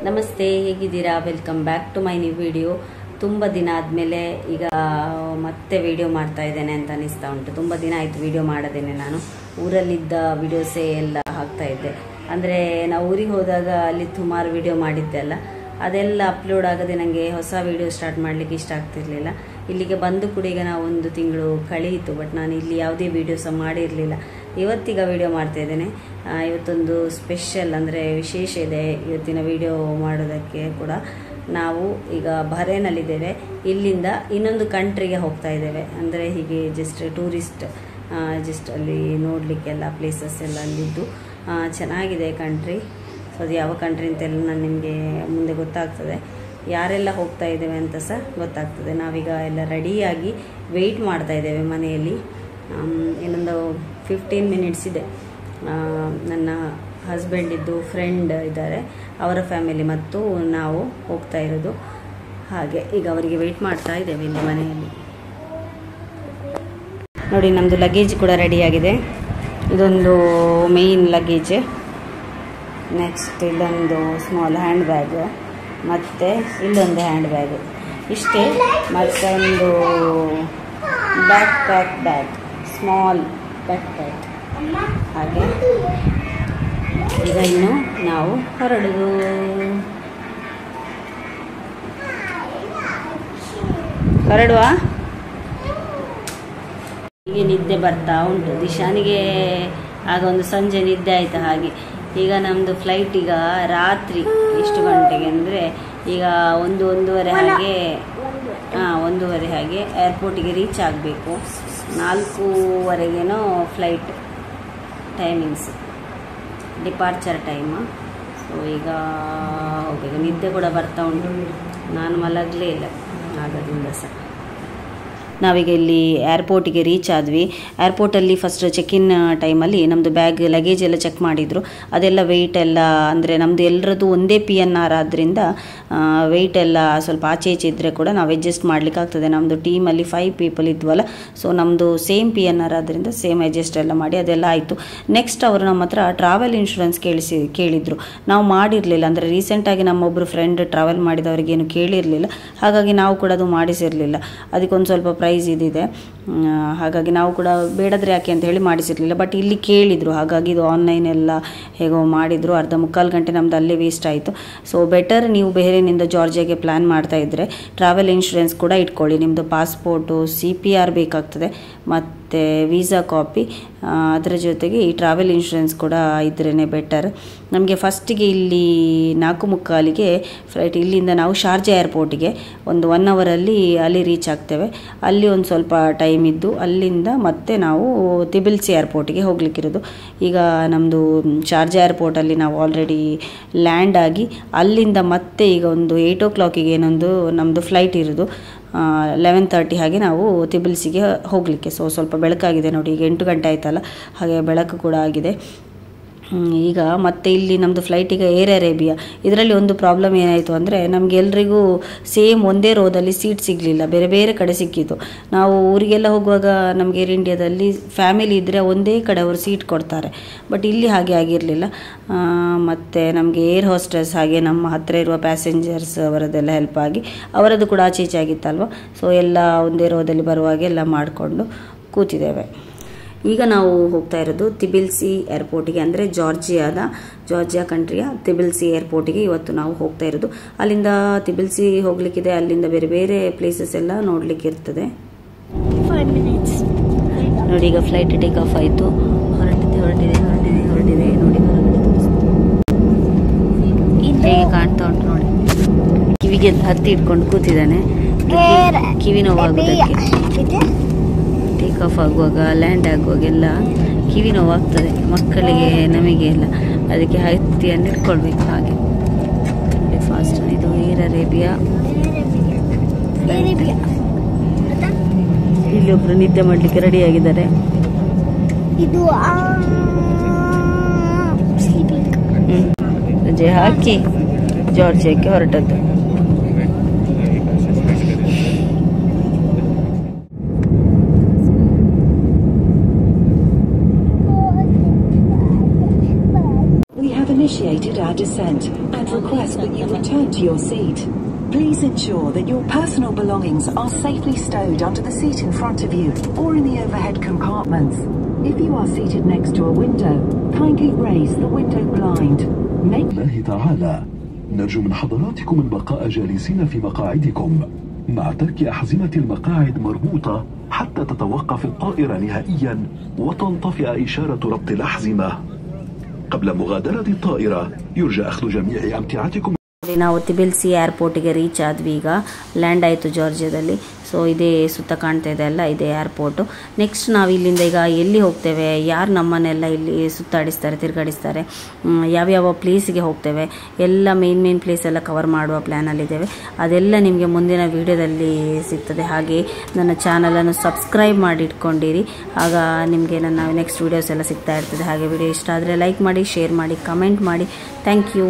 ನಮಸ್ತೆ, ಹೇಗಿದ್ದೀರಾ? Welcome back to my new video. ತುಂಬ ದಿನ ಆದಮೇಲೆ ಈಗ ಮತ್ತೆ ವಿಡಿಯೋ ಮಾಡ್ತಾ ಇದ್ದೇನೆ ಅಂತ ಅನಿಸ್ತಾ ಉಂಟು. ತುಂಬ ದಿನ ಆಯಿತು ವಿಡಿಯೋ ಮಾಡೋದೇನೆ. ನಾನು ಊರಲ್ಲಿದ್ದ ವಿಡಿಯೋಸೇ ಎಲ್ಲ ಹಾಕ್ತಾ ಇದ್ದೆ. ಅಂದರೆ ನಾವು ಊರಿಗೆ ಹೋದಾಗ ಅಲ್ಲಿ ಸುಮಾರು ವಿಡಿಯೋ ಮಾಡಿದ್ದೆ ಅಲ್ಲ, ಅದೆಲ್ಲ ಅಪ್ಲೋಡ್ ಆಗದೆ ನನಗೆ ಹೊಸ ವಿಡಿಯೋ ಸ್ಟಾರ್ಟ್ ಮಾಡಲಿಕ್ಕೆ ಇಷ್ಟ ಆಗ್ತಿರ್ಲಿಲ್ಲ. ಇಲ್ಲಿಗೆ ಬಂದು ಕೂಡ ಈಗ ನಾವು 1 ತಿಂಗಳು ಕಳೆಯಿತು, ಬಟ್ ನಾನು ಇಲ್ಲಿ ಯಾವುದೇ ವಿಡಿಯೋ ಸಹ ಮಾಡಿರಲಿಲ್ಲ. ಇವತ್ತೀಗ ವಿಡಿಯೋ ಮಾಡ್ತಾ ಇದ್ದೇನೆ. ಇವತ್ತೊಂದು ಸ್ಪೆಷಲ್ ಅಂದರೆ ವಿಶೇಷ ಇದೆ ಇವತ್ತಿನ ವಿಡಿಯೋ ಮಾಡೋದಕ್ಕೆ ಕೂಡ. ನಾವು ಈಗ ಬಹರೇನಲ್ಲಿದ್ದೇವೆ. ಇಲ್ಲಿಂದ ಇನ್ನೊಂದು ಕಂಟ್ರಿಗೆ ಹೋಗ್ತಾ ಇದ್ದೇವೆ. ಅಂದರೆ ಹೀಗೆ ಜಸ್ಟ್ ಟೂರಿಸ್ಟ್, ಜಸ್ಟ್ ಅಲ್ಲಿ ನೋಡಲಿಕ್ಕೆಲ್ಲ ಪ್ಲೇಸಸ್ ಎಲ್ಲ ಅಲ್ಲಿದ್ದು ಚೆನ್ನಾಗಿದೆ ಕಂಟ್ರಿ. ಸೊ ಅದು ಯಾವ ಕಂಟ್ರಿ ಅಂತೆಲ್ಲ ನಾನು ನಿಮಗೆ ಮುಂದೆ ಗೊತ್ತಾಗ್ತದೆ. ಯಾರೆಲ್ಲ ಹೋಗ್ತಾ ಇದ್ದೇವೆ ಅಂತ ಸಹ ಗೊತ್ತಾಗ್ತದೆ. ನಾವೀಗ ಎಲ್ಲ ರೆಡಿಯಾಗಿ ವೆಯ್ಟ್ ಮಾಡ್ತಾ ಇದ್ದೇವೆ ಮನೆಯಲ್ಲಿ. ಇನ್ನೊಂದು 15 ಮಿನಿಟ್ಸ್ ಇದೆ. ನನ್ನ ಹಸ್ಬೆಂಡಿದ್ದು ಫ್ರೆಂಡ್ ಇದ್ದಾರೆ, ಅವರ ಫ್ಯಾಮಿಲಿ ಮತ್ತು ನಾವು ಹೋಗ್ತಾ ಇರೋದು. ಹಾಗೆ ಈಗ ಅವರಿಗೆ ವೆಯ್ಟ್ ಮಾಡ್ತಾ ಇದ್ದೇವೆ ಇಲ್ಲಿ ಮನೆಯಲ್ಲಿ. ನೋಡಿ, ನಮ್ಮದು ಲಗೇಜ್ ಕೂಡ ರೆಡಿಯಾಗಿದೆ. ಇದೊಂದು ಮೇಯ್ನ್ ಲಗೇಜ್, ನೆಕ್ಸ್ಟ್ ಇಲ್ಲೊಂದು ಸ್ಮಾಲ್ ಹ್ಯಾಂಡ್ ಬ್ಯಾಗ್, ಮತ್ತು ಇಲ್ಲೊಂದು ಹ್ಯಾಂಡ್ ಬ್ಯಾಗ್ ಇಷ್ಟೇ. ಮತ್ತೊಂದು ಬ್ಯಾಗ್, ಸ್ಮಾಲ್ ಬ್ಯಾಕ್ ಪ್ಯಾಕ್. ಹಾಗೆ ಈಗ ಇನ್ನು ನಾವು ಹೊರಡುವುದು. ಹೊರಡುವ. ಹೀಗೆ ನಿದ್ದೆ ಬರ್ತಾ ಉಂಟು ದಿಶಾನಿಗೆ. ಆಗ ಒಂದು ಸಂಜೆ ನಿದ್ದೆ ಆಯಿತು. ಹಾಗೆ ಈಗ ನಮ್ಮದು ಫ್ಲೈಟ್ ಈಗ ರಾತ್ರಿ ಎಷ್ಟು ಗಂಟೆಗೆ ಅಂದರೆ ಈಗ 1-1:30 ಹಾಗೆ 1:30 ಹಾಗೆ ಏರ್ಪೋರ್ಟಿಗೆ ರೀಚ್ ಆಗಬೇಕು. 4:00 flight timings, departure time. So ಈಗ ಹೋಗಬೇಕು. ನಿದ್ದೆ ಕೂಡ ಬರ್ತಾ ಉಂಟು, ನಾನು ಮಲಗಲೇ ಇಲ್ಲ ಆಗದಿಂದ ಸಹ. ನಾವೀಗ ಇಲ್ಲಿ ಏರ್ಪೋರ್ಟಿಗೆ ರೀಚ್ ಆದ್ವಿ. ಏರ್ಪೋರ್ಟಲ್ಲಿ ಫಸ್ಟ್ ಚೆಕ್-ಇನ್ ಟೈಮಲ್ಲಿ ನಮ್ಮದು ಬ್ಯಾಗ್ ಲಗೇಜ್ ಎಲ್ಲ ಚೆಕ್ ಮಾಡಿದರು. ಅದೆಲ್ಲ ವೆಯ್ಟ್ ಎಲ್ಲ ಅಂದರೆ ನಮ್ಮದು ಎಲ್ಲರದ್ದು ಒಂದೇ PNR ಆದ್ದರಿಂದ ವೆಯ್ಟ್ ಎಲ್ಲ ಸ್ವಲ್ಪ ಆಚೆ ಈಚೆ ಇದ್ದರೆ ಕೂಡ ನಾವು ಅಡ್ಜಸ್ಟ್ ಮಾಡಲಿಕ್ಕೆ ಆಗ್ತದೆ. ನಮ್ಮದು ಟೀಮಲ್ಲಿ 5 ಪೀಪಲ್ ಇದ್ವಲ್ಲ, ಸೊ ನಮ್ಮದು ಸೇಮ್ PNR ಆದ್ದರಿಂದ ಸೇಮ್ ಅಡ್ಜಸ್ಟ್ ಎಲ್ಲ ಮಾಡಿ ಅದೆಲ್ಲ ಆಯಿತು. ನೆಕ್ಸ್ಟ್ ಅವರು ನಮ್ಮ ಹತ್ರ ಟ್ರಾವೆಲ್ ಇನ್ಶೂರೆನ್ಸ್ ಕೇಳಿದರು. ನಾವು ಮಾಡಿರಲಿಲ್ಲ, ಅಂದರೆ ರೀಸೆಂಟಾಗಿ ನಮ್ಮೊಬ್ಬರು ಫ್ರೆಂಡ್ ಟ್ರಾವೆಲ್ ಮಾಡಿದವರಿಗೇನು ಕೇಳಿರಲಿಲ್ಲ, ಹಾಗಾಗಿ ನಾವು ಕೂಡ ಅದು ಮಾಡಿಸಿರಲಿಲ್ಲ. ಅದಕ್ಕೊಂದು ಸ್ವಲ್ಪ ಪ್ರೈಸ್ ಇದಿದೆ, ಹಾಗಾಗಿ ನಾವು ಕೂಡ ಬೇಡದ್ರೆ ಯಾಕೆ ಅಂತ ಹೇಳಿ ಮಾಡಿಸಿರಲಿಲ್ಲ. ಬಟ್ ಇಲ್ಲಿ ಕೇಳಿದರು, ಹಾಗಾಗಿ ಇದು ಆನ್ಲೈನ್ ಎಲ್ಲ ಹೇಗೋ ಮಾಡಿದರು. 3/4 ಗಂಟೆ ನಮ್ಮದು ಅಲ್ಲೇ ವೇಸ್ಟ್ ಆಯಿತು. ಸೊ ಬೆಟರ್ ನೀವು ಬೇರೆನಿಂದ ಜಾರ್ಜಿಯಾಗೆ ಪ್ಲ್ಯಾನ್ ಮಾಡ್ತಾ ಇದ್ದರೆ ಟ್ರಾವೆಲ್ ಇನ್ಶೂರೆನ್ಸ್ ಕೂಡ ಇಟ್ಕೊಳ್ಳಿ. ನಿಮ್ಮದು ಪಾಸ್ಪೋರ್ಟು, CPR ಬೇಕಾಗ್ತದೆ, ಮತ್ತು ವೀಸಾ ಕಾಪಿ, ಅದರ ಜೊತೆಗೆ ಈ ಟ್ರಾವೆಲ್ ಇನ್ಶೂರೆನ್ಸ್ ಕೂಡ ಇದ್ರೇ ಬೆಟರ್. ನಮಗೆ ಫಸ್ಟಿಗೆ ಇಲ್ಲಿ 4:45ಗೆ ಫ್ಲೈಟ್. ಇಲ್ಲಿಂದ ನಾವು ಶಾರ್ಜಾ ಏರ್ಪೋರ್ಟಿಗೆ ಒಂದು 1 ಅವರಲ್ಲಿ ಅಲ್ಲಿ ರೀಚ್ ಆಗ್ತೇವೆ. ಅಲ್ಲಿ ಒಂದು ಸ್ವಲ್ಪ ಟೈಮ್ ಇದ್ದು ಅಲ್ಲಿಂದ ಮತ್ತೆ ನಾವು ತಿಬಿಲ್ಸಿ ಏರ್ಪೋರ್ಟಿಗೆ ಹೋಗ್ಲಿಕ್ಕಿರೋದು. ಈಗ ನಮ್ಮದು ಶಾರ್ಜಾ ಏರ್ಪೋರ್ಟಲ್ಲಿ ನಾವು ಆಲ್ರೆಡಿ ಲ್ಯಾಂಡ್ ಆಗಿ ಅಲ್ಲಿಂದ ಮತ್ತೆ ಈಗ ಒಂದು 8 o'clockಗೆ ಏನೊಂದು ನಮ್ಮದು ಫ್ಲೈಟ್ ಇರೋದು. 11:30 ಹಾಗೆ ನಾವು ತಿಬಿಲ್ಸಿಗೆ ಹೋಗಲಿಕ್ಕೆ. ಸೊ ಸ್ವಲ್ಪ ಬೆಳಕಾಗಿದೆ ನೋಡಿ, ಈಗ 8 ಗಂಟೆ ಆಯ್ತಲ್ಲ, ಹಾಗೆ ಬೆಳಕು ಕೂಡ ಆಗಿದೆ. ಈಗ ಮತ್ತೆ ಇಲ್ಲಿ ನಮ್ಮದು ಫ್ಲೈಟಿಗೆ ಏರ್ ಅರೇಬಿಯಾ. ಇದರಲ್ಲಿ ಒಂದು ಪ್ರಾಬ್ಲಮ್ ಏನಾಯಿತು ಅಂದರೆ ನಮಗೆ ಎಲ್ರಿಗೂ ಸೇಮ್ ಒಂದೇ ರೋದಲ್ಲಿ ಸೀಟ್ ಸಿಗಲಿಲ್ಲ, ಬೇರೆ ಬೇರೆ ಕಡೆ ಸಿಕ್ಕಿತ್ತು. ನಾವು ಊರಿಗೆಲ್ಲ ಹೋಗುವಾಗ ನಮಗೆ ಏರ್ ಇಂಡಿಯಾದಲ್ಲಿ ಫ್ಯಾಮಿಲಿ ಇದ್ದರೆ ಒಂದೇ ಕಡೆ ಅವರು ಸೀಟ್ ಕೊಡ್ತಾರೆ, ಬಟ್ ಇಲ್ಲಿ ಹಾಗೆ ಆಗಿರಲಿಲ್ಲ. ಮತ್ತು ನಮಗೆ ಏರ್ ಹೋಸ್ಟೆಸ್ ಹಾಗೆ ನಮ್ಮ ಹತ್ತಿರ ಇರುವ ಪ್ಯಾಸೆಂಜರ್ಸ್ ಅವರದ್ದೆಲ್ಲ ಹೆಲ್ಪ್ ಆಗಿ ಅವರದ್ದು ಕೂಡ ಆಚೆ ಈಚೆ ಆಗಿತ್ತಲ್ವ. ಸೊ ಎಲ್ಲ ಒಂದೇ ರೋದಲ್ಲಿ ಬರುವಾಗ ಎಲ್ಲ ಮಾಡಿಕೊಂಡು ಕೂತಿದ್ದೇವೆ. ಈಗ ನಾವು ಹೋಗ್ತಾ ಇರೋದು ತಿಬಿಲ್ಸಿ ಏರ್ಪೋರ್ಟಿಗೆ, ಅಂದರೆ ಜಾರ್ಜಿಯಾ ಕಂಟ್ರಿಯ ತಿಬಿಲ್ಸಿ ಏರ್ಪೋರ್ಟಿಗೆ ಇವತ್ತು ನಾವು ಹೋಗ್ತಾ ಇರೋದು. ಅಲ್ಲಿಂದ ತಿಬಿಲ್ಸಿ ಹೋಗ್ಲಿಕ್ಕಿದೆ, ಅಲ್ಲಿಂದ ಬೇರೆ ಬೇರೆ ಪ್ಲೇಸಸ್ ಎಲ್ಲ ನೋಡ್ಲಿಕ್ಕೆ ಇರ್ತದೆ. 5 minutes ನೋಡಿ, ಈಗ ಫ್ಲೈಟ್ ಟೇಕ್ ಆಫ್ ಆಯಿತು. ಹೊರಟಿದೆ ನೋಡಿ, ಹೇಗೆ ಕಾಣ್ತಾ ಉಂಟು ನೋಡಿ. ಕಿವಿಗೆ ಹತ್ತಿ ಇಟ್ಕೊಂಡು ಕೂತಿದ್ದಾನೆ, ಕಿವಿ ನೋವಾಗೋದಕ್ಕೆ. ಟೇಕ್ ಆಫ್ ಆಗುವಾಗ, ಲ್ಯಾಂಡ್ ಆಗುವಾಗೆಲ್ಲ ಕಿವಿ ನೋವಾಗ್ತದೆ ಮಕ್ಕಳಿಗೆ, ನಮಗೆ ಎಲ್ಲ. ಅದಕ್ಕೆ ಹತ್ತಿಯನ್ನು ಇಟ್ಕೊಳ್ಬೇಕು. ಹಾಗೆ ಫಾಸ್ಟ್. ಇದು ಏರ್ ಅರೇಬಿಯಾ. ಇಲ್ಲಿ ಒಬ್ರು ನಿದ್ದೆ ಮಾಡಲಿಕ್ಕೆ ರೆಡಿ ಆಗಿದ್ದಾರೆ. ಇದು ರಜೆ ಹಾಕಿ ಜಾರ್ಜಿಯಾಕ್ಕೆ ಹೊರಟದ್ದು. initiated our descent and request that you return to your seat. Please ensure that your personal belongings are safely stowed under the seat in front of you or in the overhead compartments. If you are seated next to a window, kindly raise the window blind. الله تعالى نرجو من حضراتكم البقاء جالسين في مقاعدكم مع ترك أحزمة المقاعد مربوطة حتى تتوقف الطائرة نهائيا وتنطفئ إشارة ربط الأحزمة. قبل مغادرة الطائرة يرجى أخذ جميع أمتعتكم. ನಾವು ತಿಬಿಲ್ಸಿ ಏರ್ಪೋರ್ಟಿಗೆ reach ಆದ್ವಿ. ಈಗ land ಆಯಿತು ಜಾರ್ಜಿಯಾದಲ್ಲಿ. So ಇದೇ ಸುತ್ತ ಕಾಣ್ತಾ ಇದೆ ಅಲ್ಲ, ಇದೇ ಏರ್ಪೋರ್ಟು. ನೆಕ್ಸ್ಟ್ ನಾವು ಇಲ್ಲಿಂದ ಈಗ ಎಲ್ಲಿ ಹೋಗ್ತೇವೆ, ಯಾರು ನಮ್ಮನ್ನೆಲ್ಲ ಇಲ್ಲಿ ಸುತ್ತಾಡಿಸ್ತಾರೆ, ತಿರುಗಾಡಿಸ್ತಾರೆ, ಯಾವ್ಯಾವ ಪ್ಲೇಸಿಗೆ ಹೋಗ್ತೇವೆ, ಎಲ್ಲ ಮೇನ್ ಪ್ಲೇಸ್ ಎಲ್ಲ ಕವರ್ ಮಾಡುವ ಪ್ಲ್ಯಾನಲ್ಲಿದ್ದೇವೆ. ಅದೆಲ್ಲ ನಿಮಗೆ ಮುಂದಿನ ವೀಡಿಯೋದಲ್ಲಿ ಸಿಗ್ತದೆ. ಹಾಗೆ ನನ್ನ ಚಾನಲನ್ನು ಸಬ್ಸ್ಕ್ರೈಬ್ ಮಾಡಿ ಇಟ್ಕೊಂಡಿರಿ, ಆಗ ನಿಮಗೆ ನನ್ನ ನೆಕ್ಸ್ಟ್ ವೀಡಿಯೋಸ್ ಎಲ್ಲ ಸಿಗ್ತಾ ಇರ್ತದೆ. ಹಾಗೆ ವಿಡಿಯೋ ಇಷ್ಟ ಆದರೆ ಲೈಕ್ ಮಾಡಿ, ಶೇರ್ ಮಾಡಿ, ಕಮೆಂಟ್ ಮಾಡಿ. Thank you.